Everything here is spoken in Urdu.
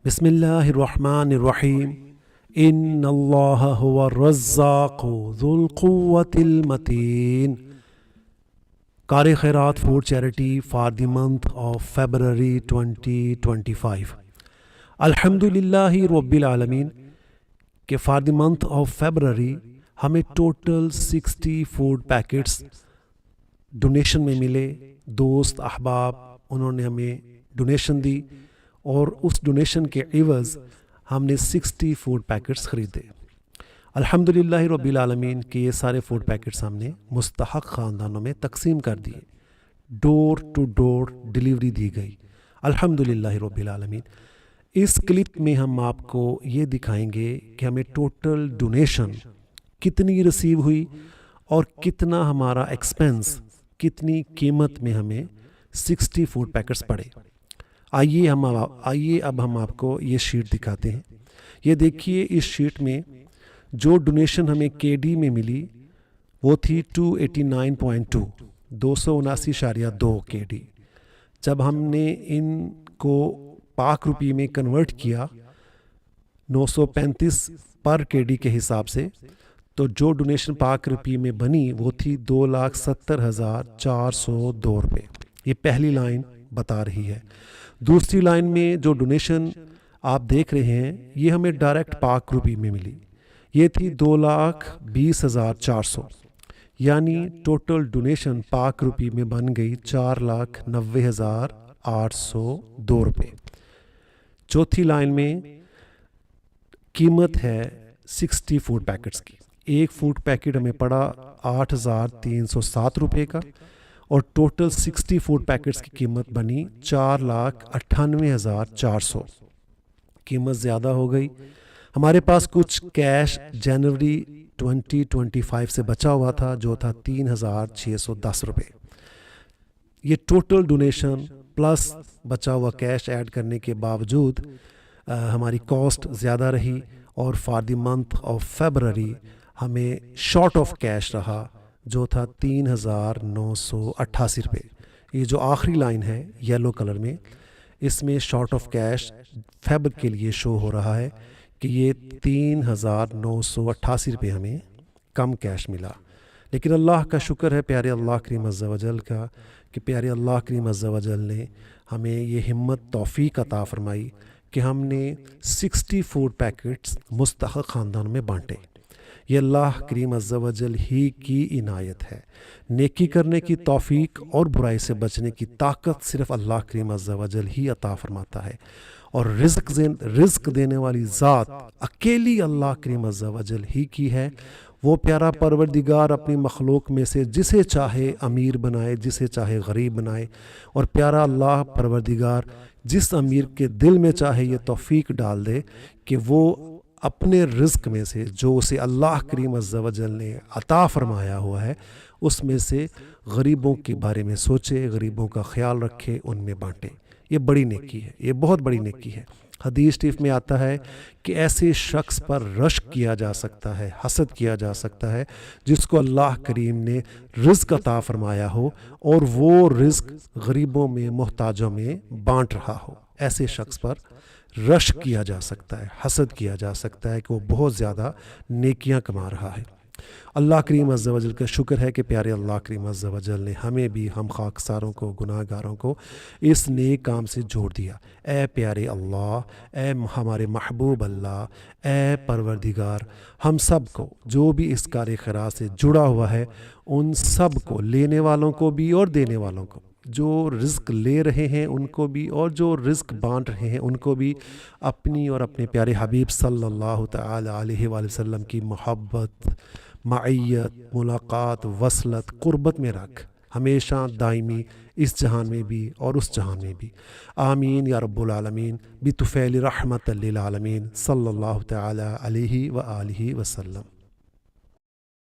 بسم اللہ الرحمن الرحیم ان اللہ هو الرزاق ذو القوة المتین. کار خیرات food charity for the month of February 2025. الحمد للہ رب العالمین کہ for the month of February ہمیں ٹوٹل 60 فوڈ پیکٹس ڈونیشن میں ملے. دوست احباب انہوں نے ہمیں ڈونیشن دی اور اس ڈونیشن کے عوض ہم نے 60 فوڈ پیکٹس خریدے. الحمدللہ رب العالمین کہ یہ سارے فوڈ پیکٹس ہم نے مستحق خاندانوں میں تقسیم کر دیے. ڈور ٹو ڈور ڈیلیوری دی گئی. الحمدللہ رب العالمین. اس کلپ میں ہم آپ کو یہ دکھائیں گے کہ ہمیں ٹوٹل ڈونیشن کتنی ریسیو ہوئی اور کتنا ہمارا ایکسپینس، کتنی قیمت میں ہمیں 60 فوڈ پیکٹس پڑے. آئیے اب ہم آپ کو یہ شیٹ دکھاتے ہیں. یہ دیکھیے اس شیٹ میں جو ڈونیشن ہمیں کے ڈی میں ملی وہ تھی 289.2 279.2 کے ڈی. جب ہم نے ان کو پاک روپی میں کنورٹ کیا 935 پر کے ڈی کے حساب سے، تو جو ڈونیشن پاک روپی میں بنی وہ تھی 2,70,402 روپے. یہ پہلی لائن بتا رہی ہے. دوسری لائن میں جو ڈونیشن آپ دیکھ رہے ہیں یہ ہمیں ڈائریکٹ پاک روپی میں ملی. یہ تھی 2,20,400. یعنی ٹوٹل ڈونیشن پاک روپی میں بن گئی 4,90,802 روپے. چوتھی لائن میں قیمت ہے 60 فوڈ پیکٹس کی. ایک فوڈ پیکٹ ہمیں پڑا 8,307 روپے کا اور ٹوٹل 60 فوڈ پیکٹس کی قیمت بنی 4,98,400. قیمت زیادہ ہو گئی. ہمارے پاس کچھ کیش جنوری 2025 سے بچا ہوا تھا جو تھا 3,610 روپے. یہ ٹوٹل ڈونیشن پلس بچا ہوا کیش ایڈ کرنے کے باوجود ہماری کاسٹ زیادہ رہی اور for the month of February ہمیں شارٹ آف کیش رہا جو تھا 3,988 روپے. یہ جو آخری لائن ہے یلو کلر میں، اس میں شارٹ آف کیش فیبر کے لیے شو ہو رہا ہے کہ یہ 3,988 روپے ہمیں کم کیش ملا. لیکن اللہ کا شکر ہے پیارے اللہ کریم عز و جل کا کہ پیارے اللہ کریم عز و جل نے ہمیں یہ ہمت توفیق عطا فرمائی کہ ہم نے 60 فوڈ پیکٹس مستحق خاندانوں میں بانٹے. یہ اللہ کریم عز و جل ہی کی عنایت ہے. نیکی کرنے کی توفیق اور برائی سے بچنے کی طاقت صرف اللہ کریم عز و جل ہی عطا فرماتا ہے. اور رزق دینے والی ذات اکیلی اللہ کریم عز و جل ہی کی ہے. وہ پیارا پروردگار اپنی مخلوق میں سے جسے چاہے امیر بنائے، جسے چاہے غریب بنائے، اور پیارا اللہ پروردگار جس امیر کے دل میں چاہے یہ توفیق ڈال دے کہ وہ اپنے رزق میں سے جو اسے اللہ کریم عز و جل نے عطا فرمایا ہوا ہے اس میں سے غریبوں کے بارے میں سوچے، غریبوں کا خیال رکھے، ان میں بانٹے. یہ بڑی نیکی ہے، یہ بہت بڑی نیکی ہے. حدیث شریف میں آتا ہے کہ ایسے شخص پر رشک کیا جا سکتا ہے، حسد کیا جا سکتا ہے جس کو اللہ کریم نے رزق عطا فرمایا ہو اور وہ رزق غریبوں میں، محتاجوں میں بانٹ رہا ہو. ایسے شخص پر رشک کیا جا سکتا ہے، حسد کیا جا سکتا ہے کہ وہ بہت زیادہ نیکیاں کما رہا ہے. اللہ کریم عز و جل کا شکر ہے کہ پیارے اللہ کریم عز و جل نے ہمیں بھی، ہم خاکساروں کو، گناہ گاروں کو اس نیک کام سے جوڑ دیا. اے پیارے اللہ، اے ہمارے محبوب اللہ، اے پروردگار، ہم سب کو جو بھی اس کار خیرات سے جڑا ہوا ہے ان سب کو، لینے والوں کو بھی اور دینے والوں کو، جو رزق لے رہے ہیں ان کو بھی اور جو رزق بانٹ رہے ہیں ان کو بھی، اپنی اور اپنے پیارے حبیب صلی اللہ تعالی علیہ وآلہ وسلم کی محبت، معیت، ملاقات، وصلت، قربت میں رکھ، ہمیشہ دائمی اس جہان میں بھی اور اس جہان میں بھی. آمین یا رب العالمین بطفیل رحمت للعالمین صلی اللہ تعالی علیہ وآلہ وسلم.